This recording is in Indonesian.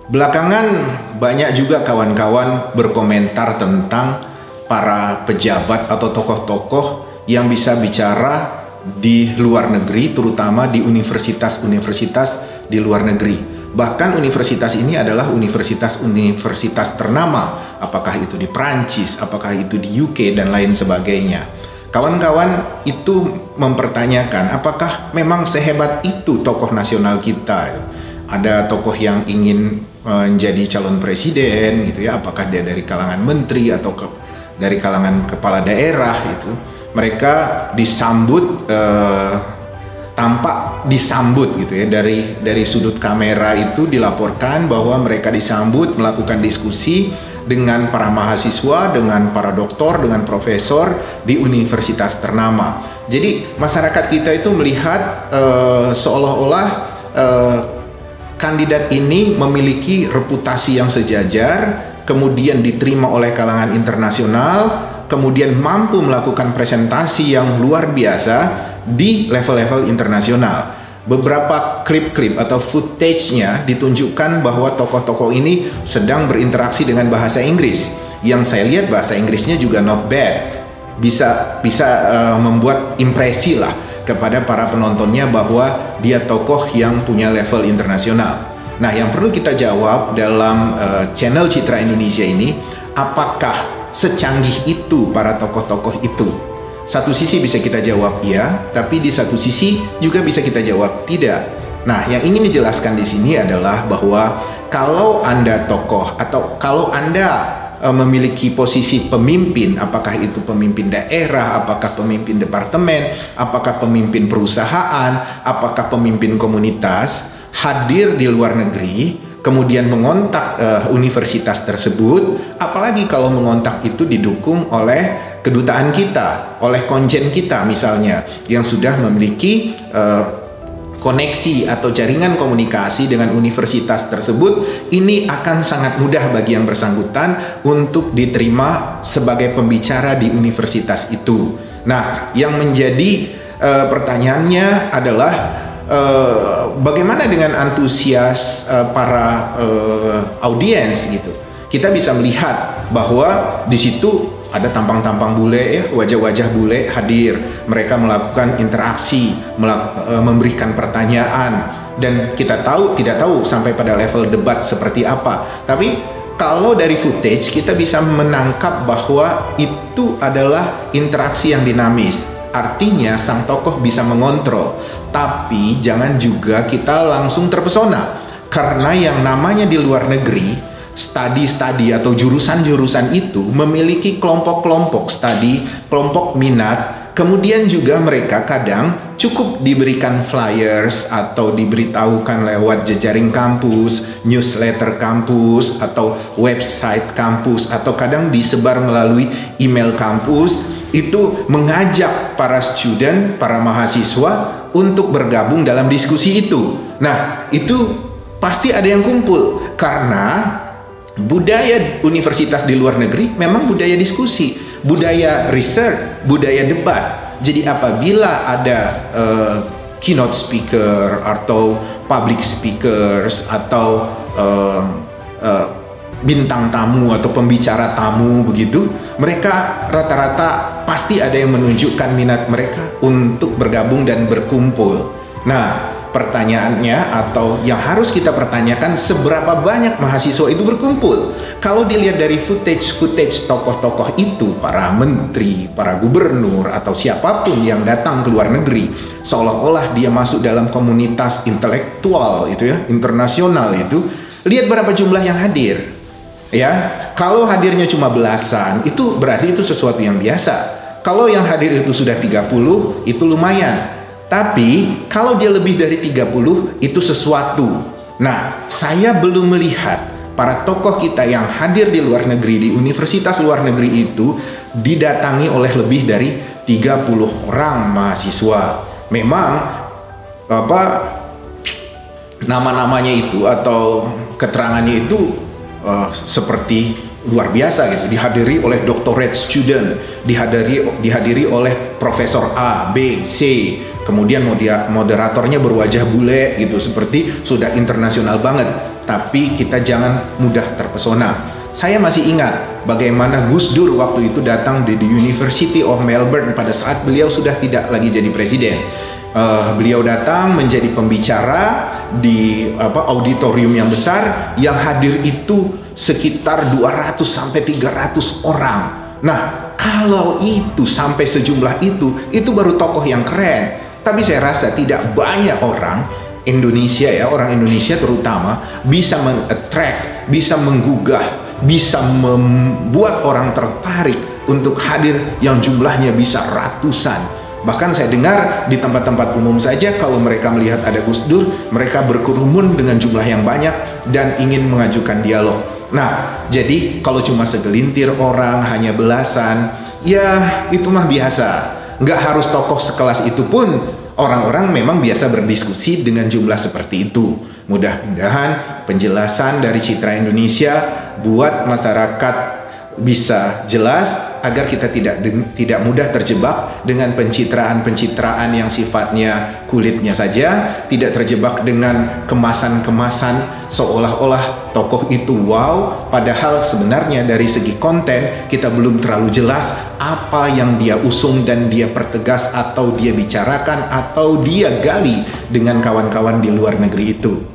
Belakangan banyak juga kawan-kawan berkomentar tentang para pejabat atau tokoh-tokoh yang bisa bicara di luar negeri, terutama di universitas-universitas di luar negeri. Bahkan universitas ini adalah universitas-universitas ternama, apakah itu di Prancis, apakah itu di UK, dan lain sebagainya. Kawan-kawan itu mempertanyakan apakah memang sehebat itu tokoh nasional kita. Ada tokoh yang ingin menjadi calon presiden gitu ya, apakah dia dari kalangan menteri atau dari kalangan kepala daerah itu. Mereka disambut tampak disambut gitu ya, dari sudut kamera itu dilaporkan bahwa mereka disambut melakukan diskusi dengan para mahasiswa, dengan para doktor, dengan profesor di universitas ternama. Jadi masyarakat kita itu melihat seolah-olah kandidat ini memiliki reputasi yang sejajar, kemudian diterima oleh kalangan internasional, kemudian mampu melakukan presentasi yang luar biasa di level-level internasional. Beberapa klip-klip atau footage-nya ditunjukkan bahwa tokoh-tokoh ini sedang berinteraksi dengan bahasa Inggris. Yang saya lihat bahasa Inggrisnya juga not bad. Bisa membuat impresi lah kepada para penontonnya bahwa dia tokoh yang punya level internasional. Nah, yang perlu kita jawab dalam channel Citra Indonesia ini, apakah secanggih itu para tokoh-tokoh itu? Satu sisi bisa kita jawab iya, tapi di satu sisi juga bisa kita jawab tidak. Nah, yang ingin dijelaskan di sini adalah bahwa kalau Anda tokoh atau kalau Anda memiliki posisi pemimpin, apakah itu pemimpin daerah, apakah pemimpin departemen, apakah pemimpin perusahaan, apakah pemimpin komunitas, hadir di luar negeri, kemudian mengontak universitas tersebut, apalagi kalau mengontak itu didukung oleh kedutaan kita, oleh konjen kita misalnya, yang sudah memiliki koneksi atau jaringan komunikasi dengan universitas tersebut, ini akan sangat mudah bagi yang bersangkutan untuk diterima sebagai pembicara di universitas itu. Nah, yang menjadi pertanyaannya adalah bagaimana dengan antusias para audiens gitu. Kita bisa melihat bahwa di situ ada tampang-tampang bule ya, wajah-wajah bule hadir. Mereka melakukan interaksi, memberikan pertanyaan, dan kita tidak tahu sampai pada level debat seperti apa. Tapi kalau dari footage kita bisa menangkap bahwa itu adalah interaksi yang dinamis. Artinya sang tokoh bisa mengontrol. Tapi jangan juga kita langsung terpesona, karena yang namanya di luar negeri, studi atau jurusan-jurusan itu memiliki kelompok-kelompok studi, kelompok minat. Kemudian juga mereka kadang cukup diberikan flyers atau diberitahukan lewat jejaring kampus, newsletter kampus, atau website kampus, atau kadang disebar melalui email kampus. Itu mengajak para student, para mahasiswa untuk bergabung dalam diskusi itu. Nah, itu pasti ada yang kumpul, karena budaya universitas di luar negeri memang budaya diskusi, budaya research, budaya debat. Jadi apabila ada keynote speaker atau public speakers atau bintang tamu atau pembicara tamu begitu, mereka rata-rata pasti ada yang menunjukkan minat mereka untuk bergabung dan berkumpul. Nah, pertanyaannya atau yang harus kita pertanyakan, seberapa banyak mahasiswa itu berkumpul? Kalau dilihat dari footage tokoh-tokoh itu, para menteri, para gubernur, atau siapapun yang datang ke luar negeri, seolah-olah dia masuk dalam komunitas intelektual itu ya, internasional itu. Lihat berapa jumlah yang hadir. Ya, kalau hadirnya cuma belasan, itu berarti itu sesuatu yang biasa. Kalau yang hadir itu sudah 30, itu lumayan. Tapi kalau dia lebih dari 30, itu sesuatu. Nah, saya belum melihat para tokoh kita yang hadir di luar negeri, di universitas luar negeri itu didatangi oleh lebih dari 30 orang mahasiswa. Memang nama-namanya itu atau keterangannya itu seperti luar biasa gitu, dihadiri oleh doctorate student, dihadiri oleh profesor A, B, C, kemudian moderatornya berwajah bule gitu, seperti sudah internasional banget. tapi kita jangan mudah terpesona. Saya masih ingat bagaimana Gus Dur waktu itu datang di The University of Melbourne pada saat beliau sudah tidak lagi jadi presiden. Beliau datang menjadi pembicara di auditorium yang besar, yang hadir itu sekitar 200 sampai 300 orang. Nah, kalau itu sampai sejumlah itu baru tokoh yang keren. Tapi saya rasa tidak banyak orang Indonesia, orang Indonesia terutama, bisa meng-attract, bisa menggugah, bisa membuat orang tertarik untuk hadir yang jumlahnya bisa ratusan. Bahkan saya dengar di tempat-tempat umum saja, kalau mereka melihat ada Gus Dur, mereka berkerumun dengan jumlah yang banyak dan ingin mengajukan dialog. Nah, jadi kalau cuma segelintir orang, hanya belasan, ya itu mah biasa. Nggak harus tokoh sekelas itu pun, orang-orang memang biasa berdiskusi dengan jumlah seperti itu. Mudah-mudahan penjelasan dari Citra Indonesia buat masyarakat bisa jelas, agar kita tidak mudah terjebak dengan pencitraan-pencitraan yang sifatnya kulitnya saja, tidak terjebak dengan kemasan-kemasan seolah-olah tokoh itu wow, padahal sebenarnya dari segi konten kita belum terlalu jelas apa yang dia usung dan dia pertegas atau dia bicarakan atau dia gali dengan kawan-kawan di luar negeri itu.